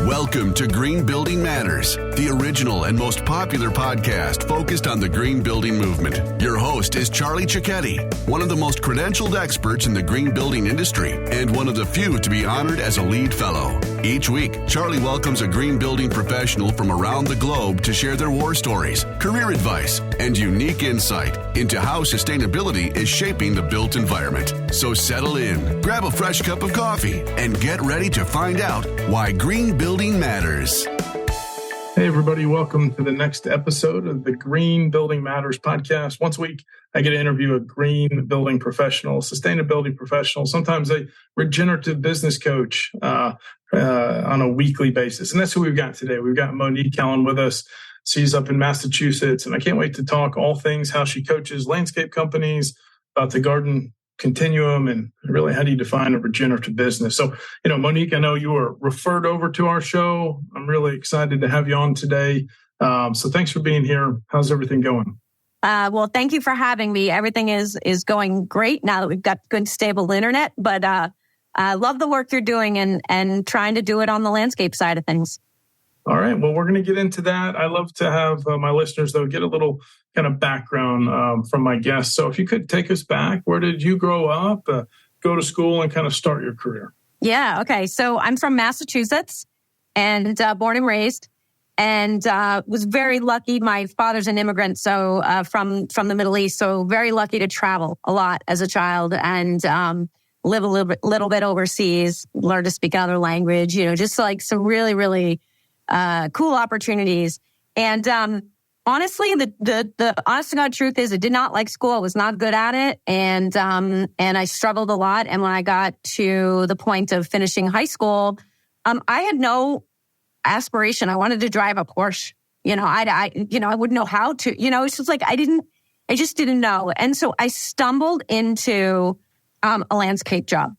Welcome to Green Building Matters, the original and most popular podcast focused on the green building movement. Your host is Charlie Cicchetti, one of the most credentialed experts in the green building industry and one of the few to be honored as a lead fellow. Each week, Charlie welcomes a green building professional from around the globe to share their war stories, career advice, and unique insight into how sustainability is shaping the built environment. So settle in, grab a fresh cup of coffee, and get ready to find out why green building matters. Hey, everybody. Welcome to the next episode of the Green Building Matters podcast. Once a week, I get to interview a green building professional, sustainability professional, sometimes a regenerative business coach on a weekly basis. And that's who we've got today. We've got Monique Allen with us. She's up in Massachusetts, and I can't wait to talk all things how she coaches landscape companies about the Garden Continuum and really how do you define a regenerative business. So, Monique, I know you were referred over to our show. I'm really excited to have you on today. So thanks for being here. How's everything going? Well, thank you for having me. Everything is going great now that we've got good, stable internet. But I love the work you're doing and trying to do it on the landscape side of things. All right. Well, we're going to get into that. I love to have my listeners, though, get a little kind of background from my guests. So if you could take us back, where did you grow up, go to school, and kind of start your career? Yeah. Okay. So I'm from Massachusetts and born and raised, and was very lucky. My father's an immigrant, so from the Middle East, so very lucky to travel a lot as a child and live a little bit overseas, learn to speak another language. Just like some really, really cool opportunities. And honestly, the honest to God truth is I did not like school. I was not good at it. And I struggled a lot. And when I got to the point of finishing high school, I had no aspiration. I wanted to drive a Porsche. I wouldn't know how to, it's just like, I just didn't know. And so I stumbled into a landscape job,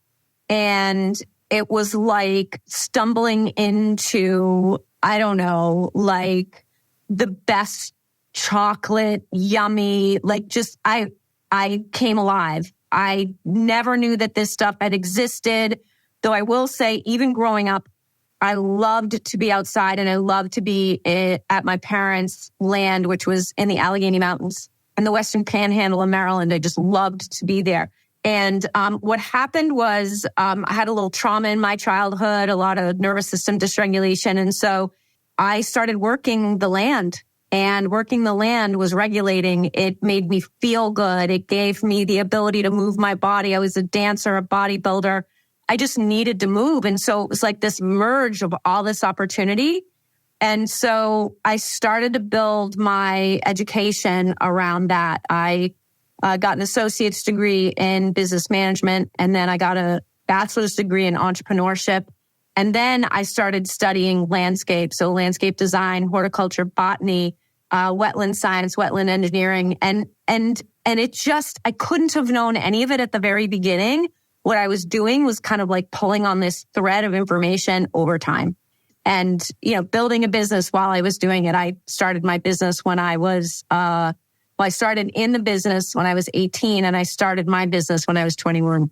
and it was like stumbling into, I don't know, like the best chocolate, yummy, like just, I came alive. I never knew that this stuff had existed, though I will say, even growing up, I loved to be outside and I loved to be at my parents' land, which was in the Allegheny Mountains and the Western Panhandle of Maryland. I just loved to be there. And what happened was I had a little trauma in my childhood, a lot of nervous system dysregulation. And so I started working the land, and working the land was regulating. It made me feel good. It gave me the ability to move my body. I was a dancer, a bodybuilder. I just needed to move. And so it was like this merge of all this opportunity. And so I started to build my education around that. I got an associate's degree in business management, and then I got a bachelor's degree in entrepreneurship. And then I started studying landscape, so landscape design, horticulture, botany, wetland science, wetland engineering. And it just, I couldn't have known any of it at the very beginning. What I was doing was kind of like pulling on this thread of information over time and, building a business while I was doing it. I started my business when I was, I started in the business when I was 18, and I started my business when I was 21.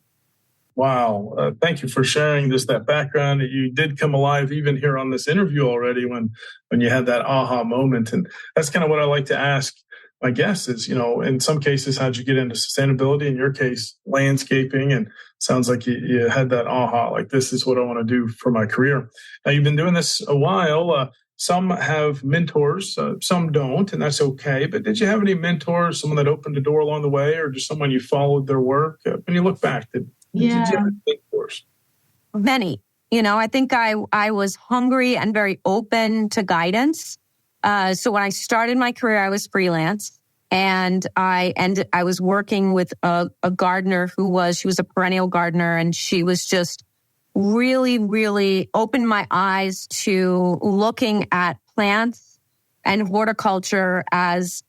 Wow. Thank you for sharing that background. You did come alive even here on this interview already when you had that aha moment. And that's kind of what I like to ask my guests is, in some cases, how'd you get into sustainability? In your case, landscaping. And it sounds like you had that aha, like this is what I want to do for my career. Now, you've been doing this a while. Some have mentors, some don't, and that's okay. But did you have any mentors, someone that opened the door along the way, or just someone you followed their work? When you look back, did you have mentors? Many. I think I was hungry and very open to guidance. So when I started my career, I was freelance, and I was working with a gardener she was a perennial gardener, and she was just really, really opened my eyes to looking at plants and horticulture as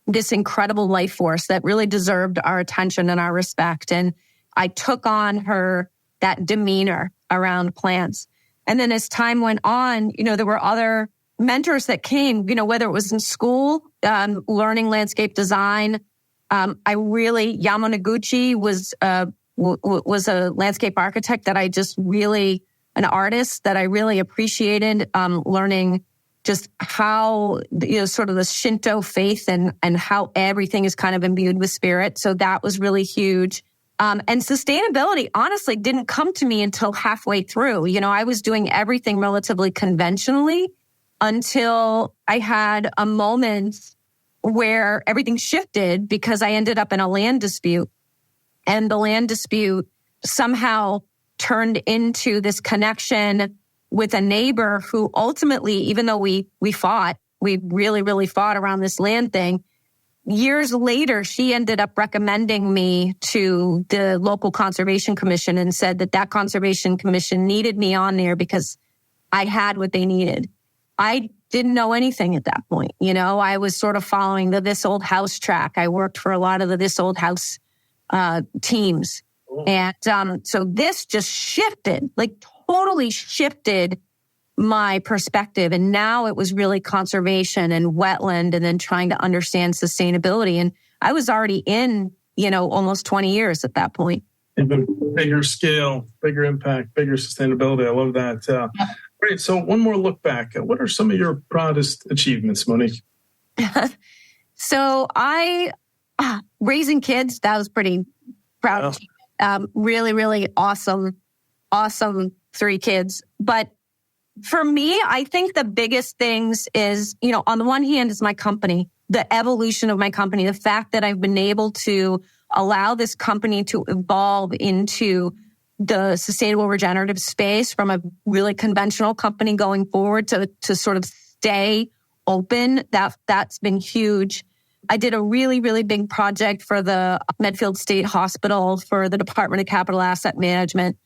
this incredible life force that really deserved our attention and our respect. And I took on that demeanor around plants. And then as time went on, there were other mentors that came, whether it was in school, learning landscape design. Yama Noguchi was a landscape architect that I just really an artist that I really appreciated, learning just how, sort of the Shinto faith and how everything is kind of imbued with spirit. So that was really huge. And sustainability, honestly, didn't come to me until halfway through. I was doing everything relatively conventionally until I had a moment where everything shifted because I ended up in a land dispute. And the land dispute somehow turned into this connection with a neighbor who ultimately, even though we fought, we really, really fought around this land thing. Years later, she ended up recommending me to the local conservation commission and said that conservation commission needed me on there because I had what they needed. I didn't know anything at that point. I was sort of following the This Old House track. I worked for a lot of the This Old House teams. And so this just shifted, totally shifted my perspective. And now it was really conservation and wetland and then trying to understand sustainability. And I was already in, almost 20 years at that point. Even bigger scale, bigger impact, bigger sustainability. I love that. Great. So one more look back. What are some of your proudest achievements, Monique? So raising kids, that was pretty proud. Really, really awesome 3 kids. But for me, I think the biggest things is, on the one hand is my company, the evolution of my company, the fact that I've been able to allow this company to evolve into the sustainable regenerative space from a really conventional company going forward to sort of stay open. That's been huge. I did a really, really big project for the Medfield State Hospital for the Department of Capital Asset Management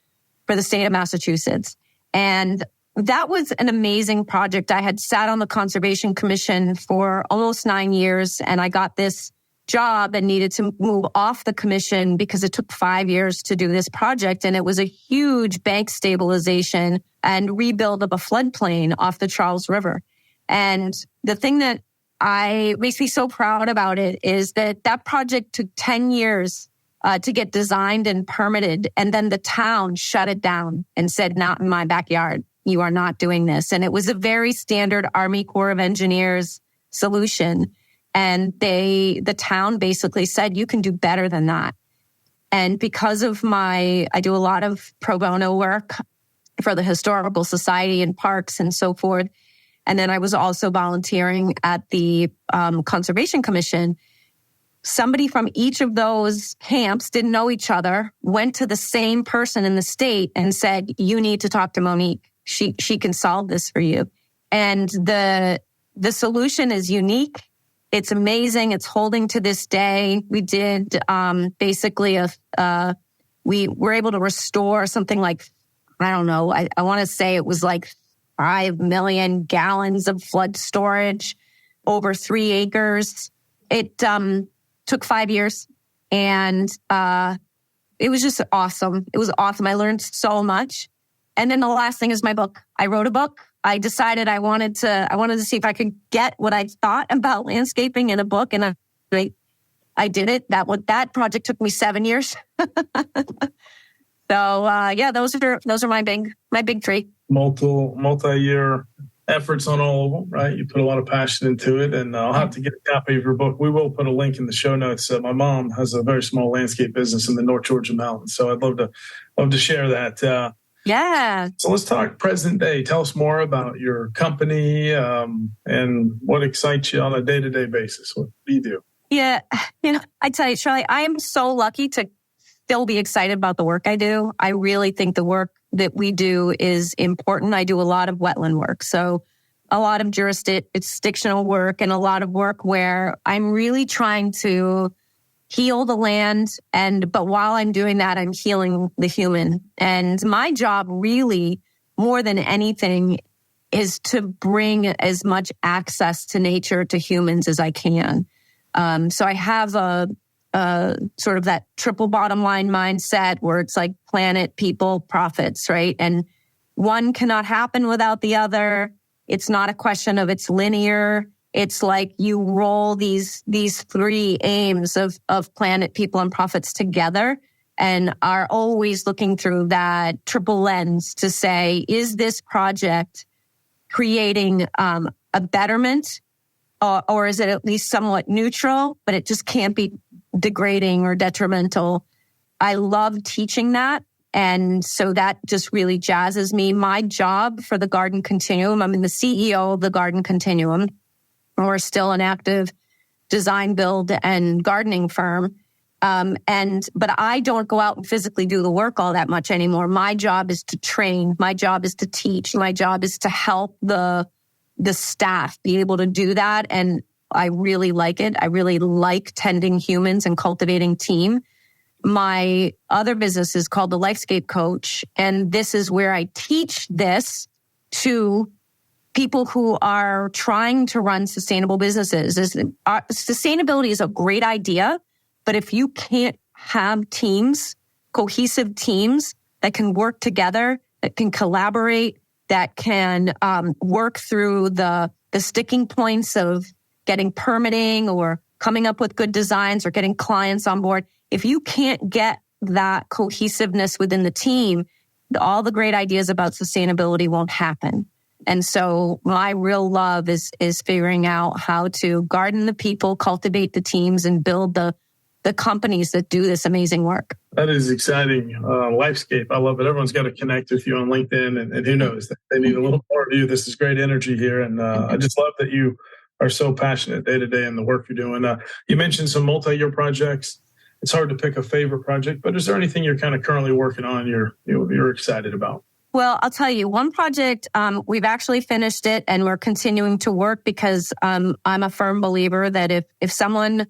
for the state of Massachusetts. And that was an amazing project. I had sat on the Conservation Commission for almost 9 years, and I got this job and needed to move off the commission because it took 5 years to do this project. And it was a huge bank stabilization and rebuild of a floodplain off the Charles River. And the thing that makes me so proud about it is that project took 10 years to get designed and permitted. And then the town shut it down and said, not in my backyard. You are not doing this. And it was a very standard Army Corps of Engineers solution. And the town basically said, you can do better than that. And because of I do a lot of pro bono work for the Historical Society and parks and so forth. And then I was also volunteering at the Conservation Commission. Somebody from each of those camps didn't know each other, went to the same person in the state and said, you need to talk to Monique. She can solve this for you. And the solution is unique. It's amazing. It's holding to this day. We did basically we were able to restore something like, I don't know, I want to say it was like 5 million gallons of flood storage over 3 acres. It took 5 years, and it was just awesome. It was awesome. I learned so much. And then the last thing is my book. I wrote a book. I decided I wanted to see if I could get what I thought about landscaping in a book, and I did it. That project took me 7 years. So those are my big 3. Multi-year efforts on all of them, right? You put a lot of passion into it, and I'll have to get a copy of your book. We will put a link in the show notes. My mom has a very small landscape business in the North Georgia mountains, so I'd love to share that. Yeah. So let's talk present day. Tell us more about your company and what excites you on a day-to-day basis. What do you do? Yeah. I tell you, Charlie, I am so lucky to still be excited about the work I do. I really think the work that we do is important. I do a lot of wetland work. So a lot of jurisdictional work and a lot of work where I'm really trying to heal the land. But while I'm doing that, I'm healing the human. And my job really, more than anything, is to bring as much access to nature to humans as I can. So I have a sort of that triple bottom line mindset where it's like planet, people, profits, right? And one cannot happen without the other. It's not a question of it's linear. It's like you roll these 3 aims of planet, people, and profits together. and are always looking through that triple lens to say, is this project creating a betterment, or is it at least somewhat neutral, but it just can't be degrading or detrimental? I love teaching that. And so that just really jazzes me. My job for the Garden Continuum, I'm the CEO of the Garden Continuum. We're still an active design, build, and gardening firm. But I don't go out and physically do the work all that much anymore. My job is to train. My job is to teach. My job is to help the staff be able to do that. And I really like it. I really like tending humans and cultivating team. My other business is called the Lifescape Coach. And this is where I teach this to people who are trying to run sustainable businesses. Sustainability is a great idea, but if you can't have teams, cohesive teams that can work together, that can collaborate, that can work through the sticking points of getting permitting or coming up with good designs or getting clients on board, if you can't get that cohesiveness within the team, all the great ideas about sustainability won't happen. And so my real love is figuring out how to garden the people, cultivate the teams, and build the companies that do this amazing work. That is exciting. Lifescape, I love it. Everyone's got to connect with you on LinkedIn, and who knows, they need a little more of you. This is great energy here, and I just love that you are so passionate day to day in the work you're doing. You mentioned some multi-year projects. It's hard to pick a favorite project, but is there anything you're kind of currently working on you're excited about? Well, I'll tell you, one project, we've actually finished it and we're continuing to work because I'm a firm believer that if someone,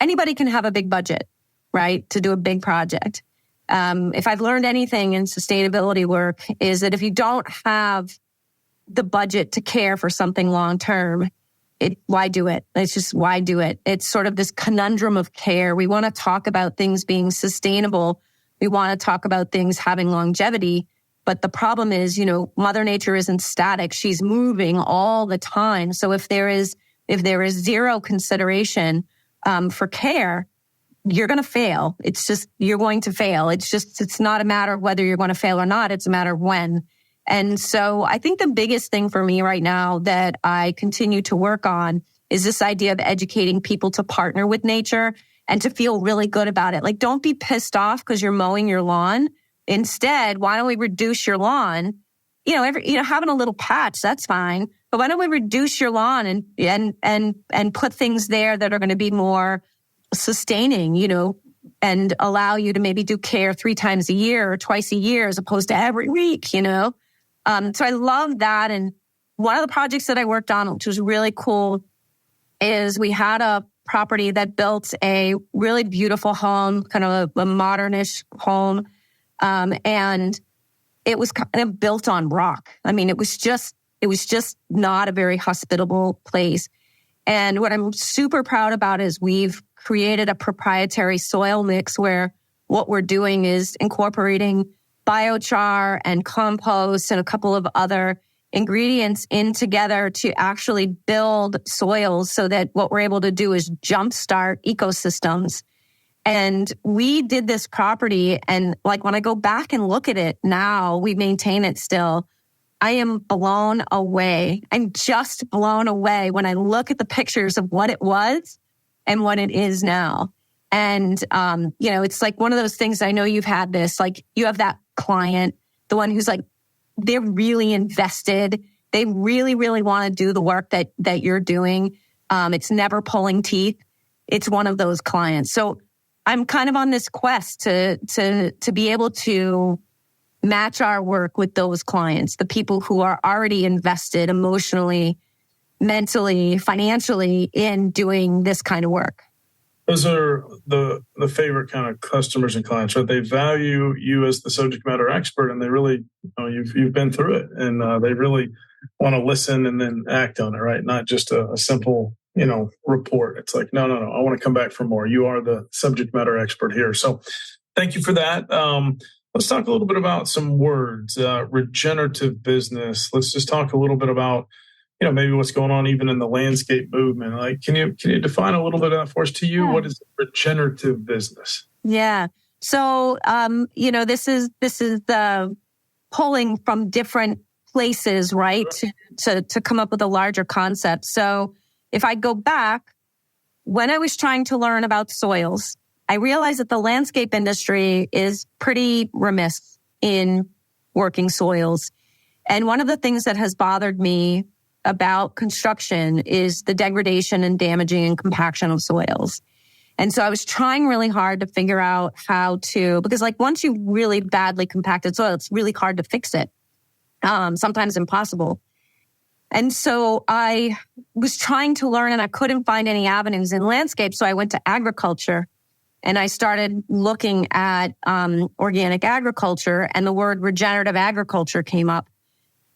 anybody can have a big budget, right, to do a big project. If I've learned anything in sustainability work is that if you don't have the budget to care for something long term, why do it? It's just, why do it? It's sort of this conundrum of care. We want to talk about things being sustainable. We want to talk about things having longevity. But the problem is, Mother Nature isn't static. She's moving all the time. So if there is zero consideration for care, you're going to fail. It's just, you're going to fail. It's not a matter of whether you're going to fail or not. It's a matter of when. And so I think the biggest thing for me right now that I continue to work on is this idea of educating people to partner with nature and to feel really good about it. Like, don't be pissed off because you're mowing your lawn. Instead, why don't we reduce your lawn? Having a little patch, that's fine. But why don't we reduce your lawn and put things there that are going to be more sustaining, and allow you to maybe do care 3 times a year or twice a year as opposed to every week, So I love that. And one of the projects that I worked on, which was really cool, is we had a property that built a really beautiful home, kind of a modernish home. And it was kind of built on rock. I mean, it was just not a very hospitable place. And what I'm super proud about is we've created a proprietary soil mix where what we're doing is incorporating biochar and compost and a couple of other ingredients in together to actually build soils so that what we're able to do is jumpstart ecosystems. And we did this property, and like when I go back and look at it now, we maintain it still. I am blown away. I'm just blown away when I look at the pictures of what it was and what it is now. And, it's like one of those things, I know you've had this, like you have that client, the one who's like, they're really invested. They really, really want to do the work that you're doing. It's never pulling teeth. It's one of those clients. So I'm kind of on this quest to be able to match our work with those clients, the people who are already invested emotionally, mentally, financially in doing this kind of work. Those are the favorite kind of customers and clients, right? They value you as the subject matter expert, and they really, you've been through it, and they really want to listen and then act on it, right? Not just a simple, report. It's like, no, I want to come back for more. You are the subject matter expert here. So thank you for that. Let's talk a little bit about some words, regenerative business. Let's just talk a little bit about, maybe what's going on even in the landscape movement. Like, can you define a little bit of that for us? To you, What is regenerative business? Yeah. So, this is pulling from different places, right? To come up with a larger concept. So if I go back, when I was trying to learn about soils, I realized that the landscape industry is pretty remiss in working soils. And one of the things that has bothered me about construction is the degradation and damaging and compaction of soils. And so I was trying really hard to figure out how to, because once you really badly compacted soil, it's really hard to fix it. Sometimes impossible. And so I was trying to learn and I couldn't find any avenues in landscape. So I went to agriculture and I started looking at organic agriculture, and the word regenerative agriculture came up.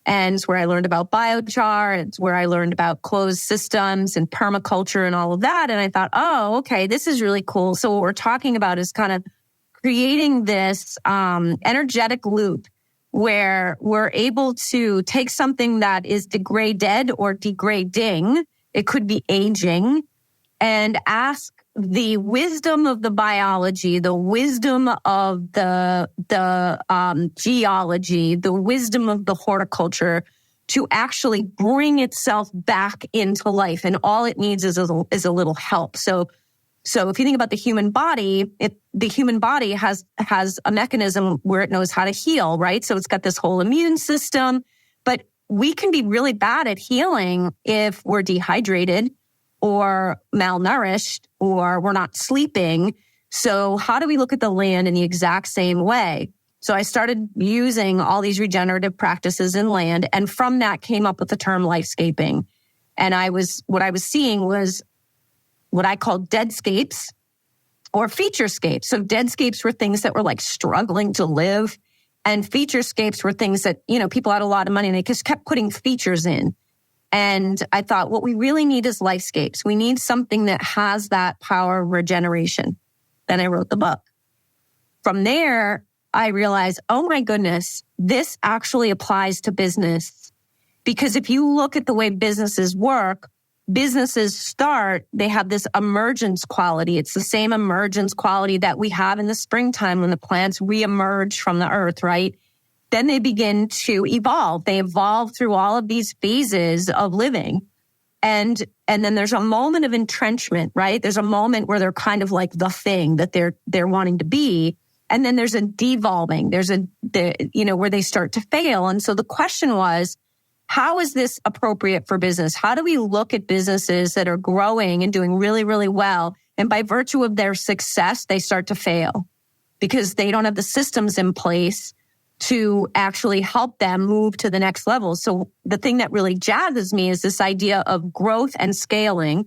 And it's where I learned about biochar. It's where I learned about closed systems and permaculture and all of that. And I thought, oh, okay, this is really cool. So what we're talking about is kind of creating this energetic loop where we're able to take something that is degraded or degrading, it could be aging, and ask the wisdom of the biology, the wisdom of the geology, the wisdom of the horticulture to actually bring itself back into life. And all it needs is a little help. So if you think about the human body, the human body has a mechanism where it knows how to heal, right? So it's got this whole immune system, but we can be really bad at healing if we're dehydrated or malnourished or we're not sleeping. So how do we look at the land in the exact same way? So I started using all these regenerative practices in land, and from that came up with the term lifescaping. And what I was seeing was what I call deadscapes or featurescapes. So deadscapes were things that were struggling to live, and featurescapes were things that, people had a lot of money and they just kept putting features in. And I thought, what we really need is lifescapes. We need something that has that power of regeneration. Then I wrote the book. From there, I realized, oh my goodness, this actually applies to business. Because if you look at the way businesses work, businesses start, they have this emergence quality. It's the same emergence quality that we have in the springtime when the plants reemerge from the earth, right? Then they begin to evolve. They evolve through all of these phases of living. And then there's a moment of entrenchment, right? There's a moment where they're kind of like the thing that they're wanting to be. And then there's a devolving. There's where they start to fail. And so the question was, how is this appropriate for business? How do we look at businesses that are growing and doing really, really well? And by virtue of their success, they start to fail because they don't have the systems in place to actually help them move to the next level. So the thing that really jazzes me is this idea of growth and scaling,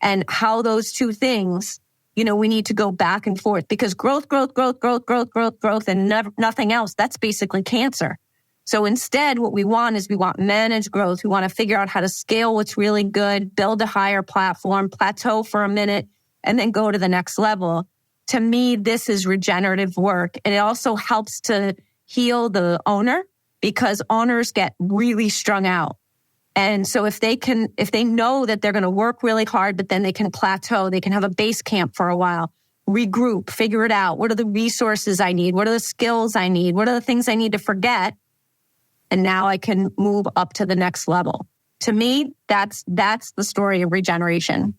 and how those two things, we need to go back and forth, because growth, and nothing else, that's basically cancer. So instead, what we want managed growth. We want to figure out how to scale what's really good, build a higher platform, plateau for a minute, and then go to the next level. To me, this is regenerative work. And it also helps to heal the owner, because owners get really strung out. And so if they know that they're going to work really hard, but then they can plateau, they can have a base camp for a while, regroup, figure it out. What are the resources I need? What are the skills I need? What are the things I need to forget? And now I can move up to the next level. To me, that's the story of regeneration.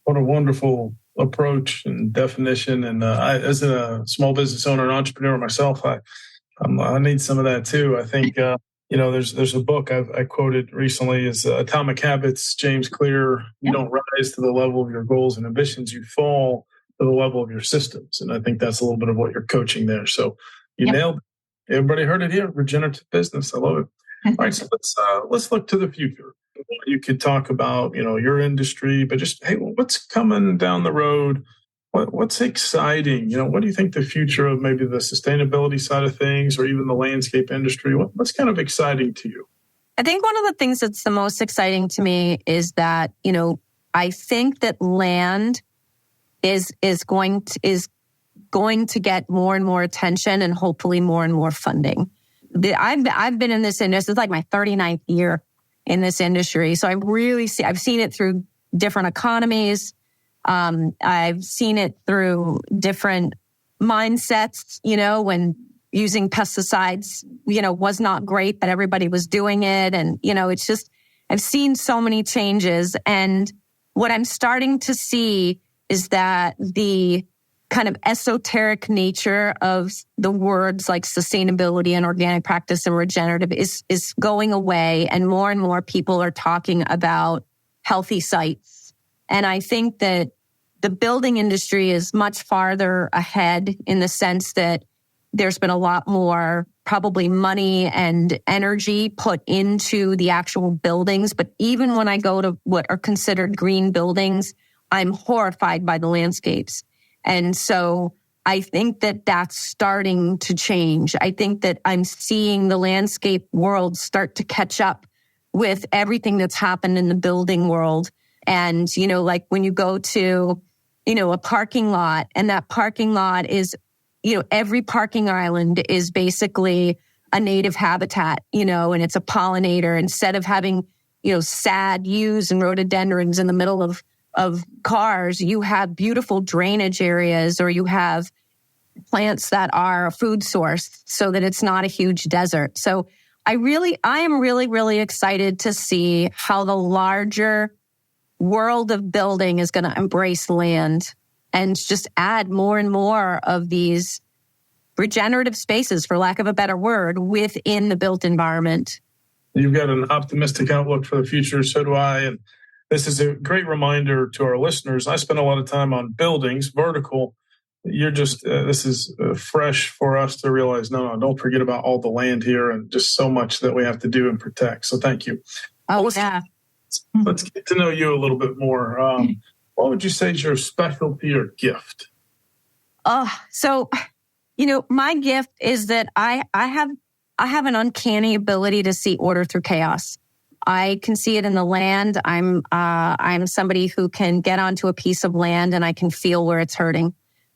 What a wonderful approach and definition. And I, as a small business owner and entrepreneur myself, I need some of that too. I think, there's a book I quoted recently is Atomic Habits, James Clear. You don't rise to the level of your goals and ambitions. You fall to the level of your systems. And I think that's a little bit of what you're coaching there. So you nailed it. Everybody heard it here. Regenerative business. I love it. All right. So let's look to the future. You could talk about, your industry, but just, hey, what's coming down the road? What's exciting? What do you think the future of maybe the sustainability side of things, or even the landscape industry? What's kind of exciting to you? I think one of the things that's the most exciting to me is that, I think that land is going to get more and more attention, and hopefully more and more funding. I've been in this industry. It's like my 39th year in this industry. So I've seen it through different economies. I've seen it through different mindsets, when using pesticides, was not great, but everybody was doing it. And, it's just, I've seen so many changes. And what I'm starting to see is that the kind of esoteric nature of the words like sustainability and organic practice and regenerative is going away. And more people are talking about healthy sites. And I think that the building industry is much farther ahead in the sense that there's been a lot more probably money and energy put into the actual buildings. But even when I go to what are considered green buildings, I'm horrified by the landscapes. And so I think that that's starting to change. I think that I'm seeing the landscape world start to catch up with everything that's happened in the building world. And, like when you go to, a parking lot, and that parking lot is, every parking island is basically a native habitat, and it's a pollinator. Instead of having, sad yews and rhododendrons in the middle of cars, you have beautiful drainage areas, or you have plants that are a food source so that it's not a huge desert. So I am really excited to see how the larger world of building is going to embrace land and just add more and more of these regenerative spaces, for lack of a better word, within the built environment. You've got an optimistic outlook for the future. So do I. And this is a great reminder to our listeners. I spend a lot of time on buildings, vertical. You're just, this is fresh for us to realize, no, don't forget about all the land here and just so much that we have to do and protect. So thank you. Oh, yeah. Let's get to know you a little bit more. What would you say is your specialty or gift? So, my gift is that I have an uncanny ability to see order through chaos. I can see it in the land. I'm somebody who can get onto a piece of land and I can feel where it's hurting.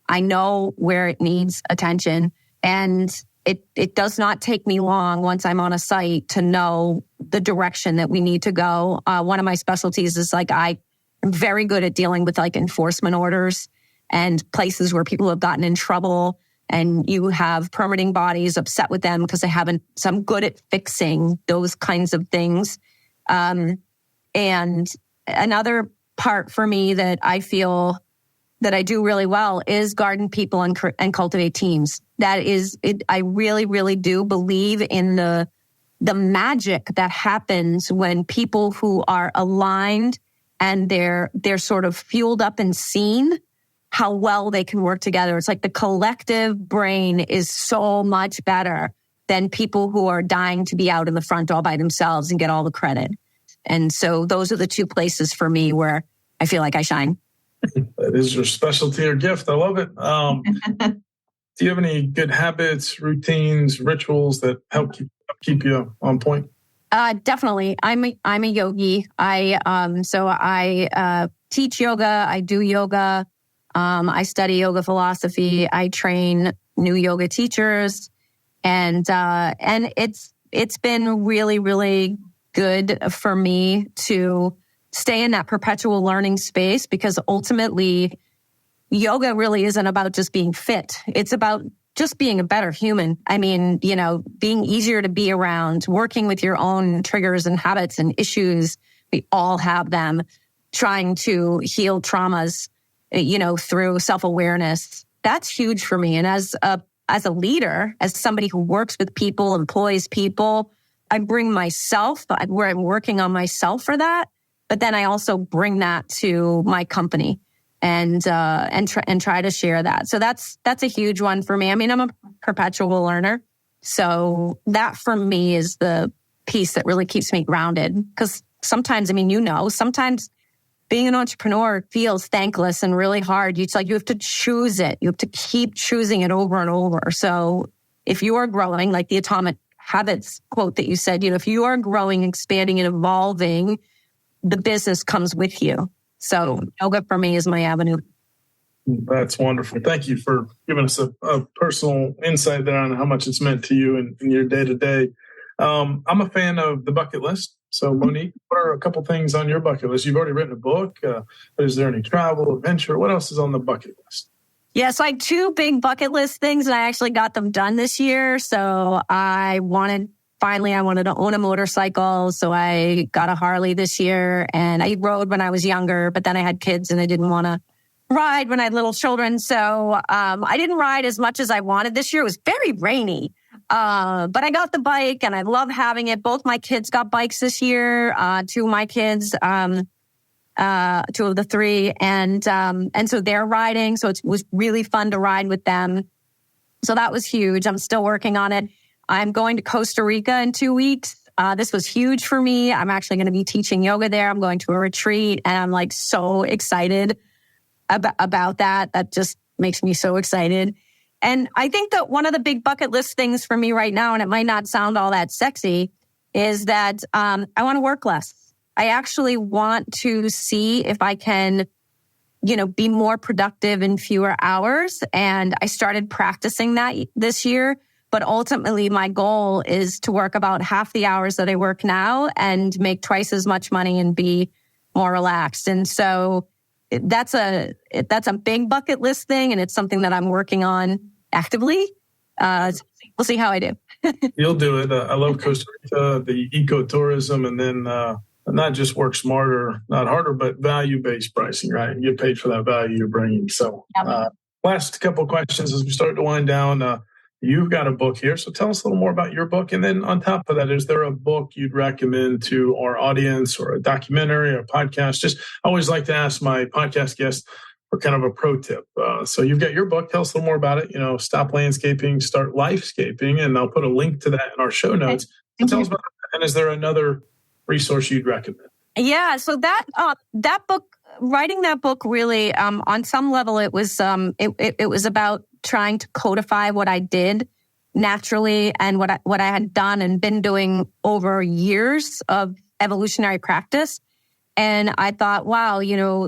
I know where it needs attention, and it does not take me long once I'm on a site to know the direction that we need to go. One of my specialties is I'm very good at dealing with enforcement orders and places where people have gotten in trouble, and you have permitting bodies upset with them because they haven't. So I'm good at fixing those kinds of things. And another part for me that I feel that I do really well is garden people and cultivate teams. That is it. I really do believe in the magic that happens when people who are aligned and they're sort of fueled up and seen, how well they can work together. It's like the collective brain is so much better than people who are dying to be out in the front all by themselves and get all the credit. And so those are the two places for me where I feel like I shine. That is your specialty or gift. I love it. Do you have any good habits, routines, rituals that help keep you on point? Definitely. I'm a yogi. I teach yoga. I do yoga. I study yoga philosophy. I train new yoga teachers, and it's been really good for me to stay in that perpetual learning space, because ultimately yoga really isn't about just being fit. It's about just being a better human. I mean, being easier to be around, working with your own triggers and habits and issues. We all have them. Trying to heal traumas, through self-awareness. That's huge for me. And as a leader, as somebody who works with people, employs people, I bring myself, where I'm working on myself for that. But then I also bring that to my company and try to share that. So that's a huge one for me. I mean, I'm a perpetual learner. So that for me is the piece that really keeps me grounded. Because sometimes, sometimes being an entrepreneur feels thankless and really hard. It's like you have to choose it. You have to keep choosing it over and over. So if you are growing, like the Atomic Habits quote that you said, if you are growing, expanding, and evolving, the business comes with you. So yoga for me is my avenue. That's wonderful. Thank you for giving us a personal insight there on how much it's meant to you in your day-to-day. I'm a fan of the bucket list. So Monique, what are a couple things on your bucket list? You've already written a book. Is there any travel, adventure? What else is on the bucket list? Yeah, so I had 2 big bucket list things, and I actually got them done this year. So I wanted to own a motorcycle. So I got a Harley this year, and I rode when I was younger, but then I had kids and I didn't want to ride when I had little children. So I didn't ride as much as I wanted this year. It was very rainy. But I got the bike and I love having it. Both my kids got bikes this year. 2 of my kids, 2 of the 3. And so they're riding. So it was really fun to ride with them. So that was huge. I'm still working on it. I'm going to Costa Rica in 2 weeks. This was huge for me. I'm actually going to be teaching yoga there. I'm going to a retreat and I'm like so excited about that. That just makes me so excited. And I think that one of the big bucket list things for me right now, and it might not sound all that sexy, is that I want to work less. I actually want to see if I can, be more productive in fewer hours. And I started practicing that this year. But ultimately, my goal is to work about half the hours that I work now and make twice as much money and be more relaxed. And so that's a big bucket list thing, and it's something that I'm working on actively. We'll see how I do. You'll do it. I love Costa Rica, the ecotourism, and then not just work smarter, not harder, but value-based pricing, right? You get paid for that value you're bringing. So last couple of questions as we start to wind down. You've got a book here, so tell us a little more about your book. And then on top of that, is there a book you'd recommend to our audience, or a documentary or a podcast? Just I always like to ask my podcast guests for kind of a pro tip. So you've got your book. Tell us a little more about it. Stop landscaping, start lifescaping. And I'll put a link to that in our show notes. So tell us about that. And is there another resource you'd recommend? Yeah, so that book, writing that book really, on some level, it was about trying to codify what I did naturally and what I had done and been doing over years of evolutionary practice. And I thought, wow,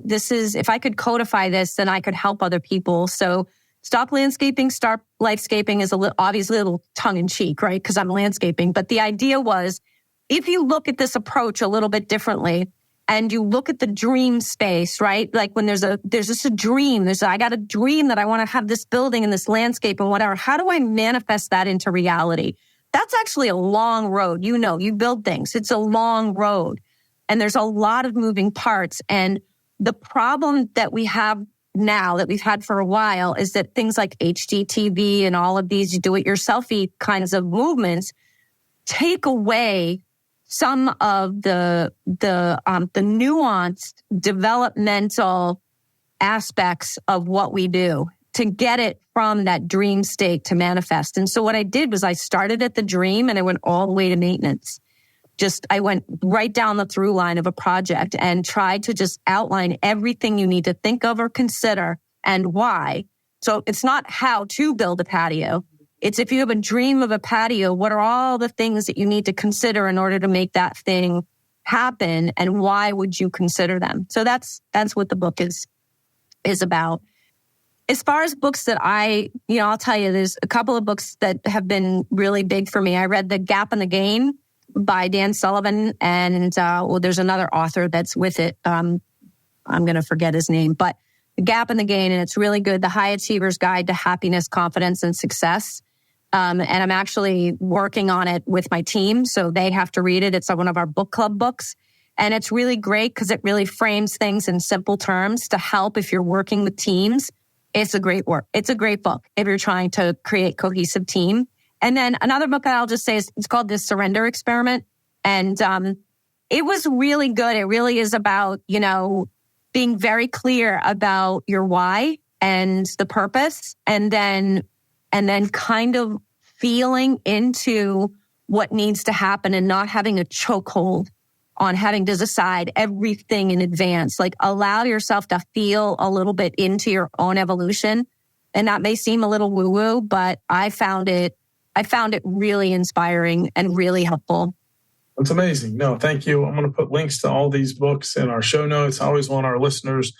this is, if I could codify this, then I could help other people. So Stop Landscaping, Start Lifescaping is obviously a little tongue in cheek, right? Because I'm landscaping. But the idea was, if you look at this approach a little bit differently, and you look at the dream space, right? Like when there's just a dream, I got a dream that I want to have this building and this landscape and whatever. How do I manifest that into reality? That's actually a long road. You build things. It's a long road. And there's a lot of moving parts. And the problem that we have now, that we've had for a while, is that things like HGTV and all of these do-it-yourselfy kinds of movements take away some of the nuanced developmental aspects of what we do to get it from that dream state to manifest. And so what I did was I started at the dream and I went all the way to maintenance. I went right down the through line of a project and tried to just outline everything you need to think of or consider and why. So it's not how to build a patio. It's if you have a dream of a patio, what are all the things that you need to consider in order to make that thing happen, and why would you consider them? So that's what the book is about. As far as books that I'll tell you, there's a couple of books that have been really big for me. I read The Gap and the Gain by Dan Sullivan, and there's another author that's with it. I'm going to forget his name, but The Gap and the Gain, and it's really good. The High Achiever's Guide to Happiness, Confidence, and Success. And I'm actually working on it with my team, so they have to read it. It's one of our book club books. And it's really great because it really frames things in simple terms to help if you're working with teams. It's a great book if you're trying to create cohesive team. And then another book that I'll just say it's called The Surrender Experiment. And it was really good. It really is about, being very clear about your why and the purpose, and then kind of feeling into what needs to happen and not having a chokehold on having to decide everything in advance. Like, allow yourself to feel a little bit into your own evolution. And that may seem a little woo-woo, but I found it really inspiring and really helpful. That's amazing. No, thank you. I'm going to put links to all these books in our show notes. I always want our listeners,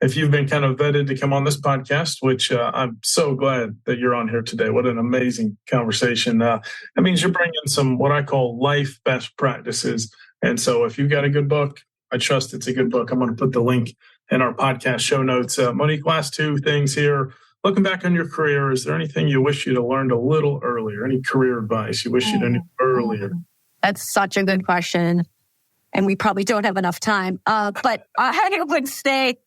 if you've been kind of vetted to come on this podcast, which I'm so glad that you're on here today. What an amazing conversation. That means you're bringing some what I call life best practices. And so if you've got a good book, I trust it's a good book. I'm going to put the link in our podcast show notes. Monique, last 2 things here. looking back on your career, is there anything you wish you'd have learned a little earlier? Any career advice you wish you'd have known earlier? That's such a good question. And we probably don't have enough time. But I would say,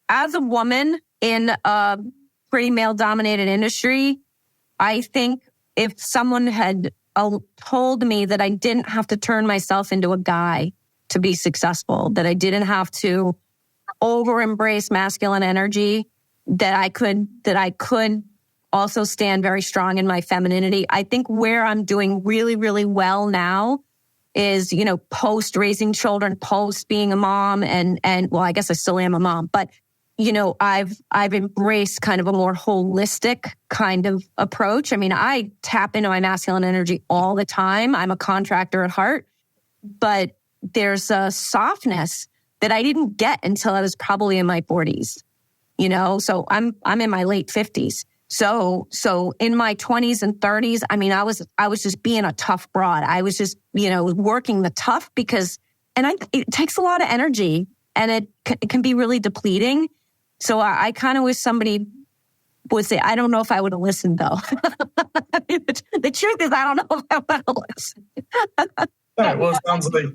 as a woman in a pretty male-dominated industry, I think if someone had told me that I didn't have to turn myself into a guy to be successful, that I didn't have to over-embrace masculine energy, that I could also stand very strong in my femininity. I think where I'm doing really, really well now is, post raising children, post being a mom, and well, I guess I still am a mom, but I've embraced kind of a more holistic kind of approach. I mean, I tap into my masculine energy all the time. I'm a contractor at heart, but there's a softness that I didn't get until I was probably in my 40s. So I'm in my late 50s. So in my 20s and 30s, I mean, I was just being a tough broad. I was just, working the tough it takes a lot of energy, and it can be really depleting. So I kind of wish somebody would say, I don't know if I would have listened, though. The truth is, I don't know if I would have listened. All right. Well, it sounds like,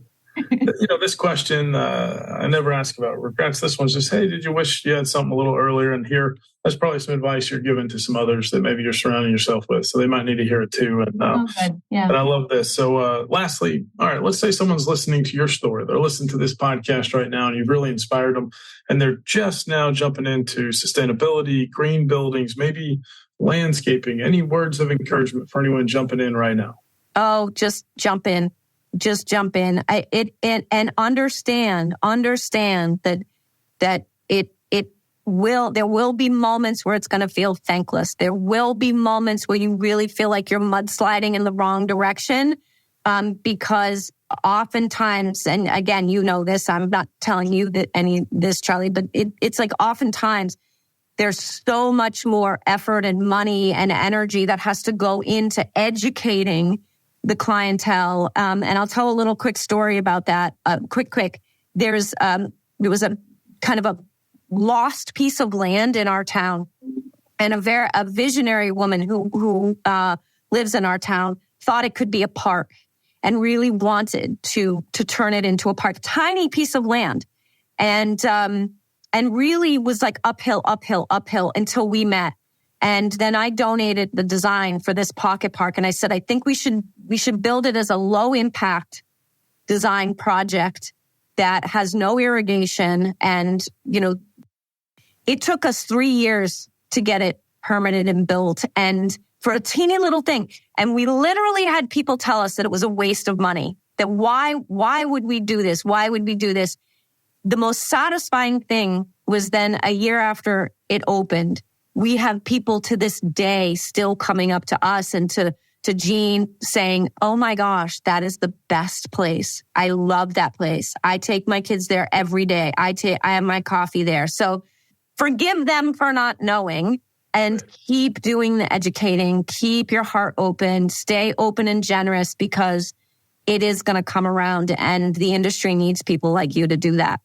this question, I never ask about regrets. This one's just, hey, did you wish you had something a little earlier? And here, that's probably some advice you're giving to some others that maybe you're surrounding yourself with. So they might need to hear it too. And And I love this. So lastly, all right, let's say someone's listening to your story. They're listening to this podcast right now, and you've really inspired them. And they're just now jumping into sustainability, green buildings, maybe landscaping. Any words of encouragement for anyone jumping in right now? Oh, just jump in. Just jump in. And understand that there will be moments where it's going to feel thankless. There will be moments where you really feel like you're mudsliding in the wrong direction, because oftentimes, and again, this, I'm not telling you this, Charlie, but it's like oftentimes there's so much more effort and money and energy that has to go into educating the clientele. And I'll tell a little quick story about that. Quick. There was a kind of a lost piece of land in our town, and a visionary woman who lives in our town thought it could be a park and really wanted to turn it into a park. Tiny piece of land, and really was like uphill until we met. And then I donated the design for this pocket park. And I said, I think we should build it as a low impact design project that has no irrigation. And, it took us 3 years to get it permitted and built, and for a teeny little thing. And we literally had people tell us that it was a waste of money, that why would we do this? Why would we do this? The most satisfying thing was then a year after it opened, we have people to this day still coming up to us and to Jean saying, oh my gosh, that is the best place. I love that place. I take my kids there every day. I have my coffee there. So forgive them for not knowing, and keep doing the educating. Keep your heart open. Stay open and generous, because it is going to come around, and the industry needs people like you to do that.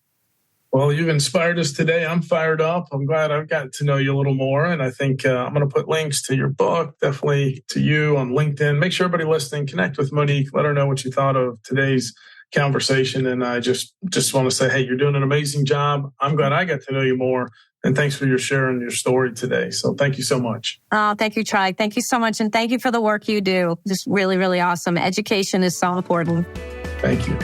Well, you've inspired us today. I'm fired up. I'm glad I've gotten to know you a little more. And I think I'm going to put links to your book, definitely to you on LinkedIn. Make sure everybody listening, connect with Monique. Let her know what you thought of today's conversation. And I just want to say, hey, you're doing an amazing job. I'm glad I got to know you more. And thanks for your sharing your story today. So thank you so much. Oh, thank you, Charlie. Thank you so much. And thank you for the work you do. Just really, really awesome. Education is so important. Thank you.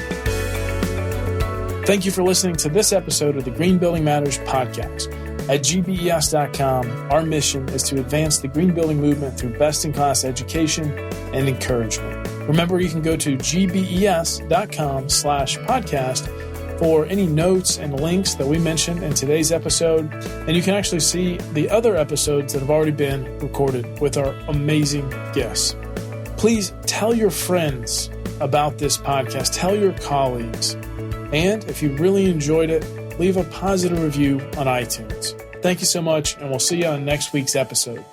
Thank you for listening to this episode of the Green Building Matters podcast. At GBES.com, our mission is to advance the green building movement through best-in-class education and encouragement. Remember, you can go to GBES.com/podcast for any notes and links that we mentioned in today's episode. And you can actually see the other episodes that have already been recorded with our amazing guests. Please tell your friends about this podcast. Tell your colleagues. And if you really enjoyed it, leave a positive review on iTunes. Thank you so much, and we'll see you on next week's episode.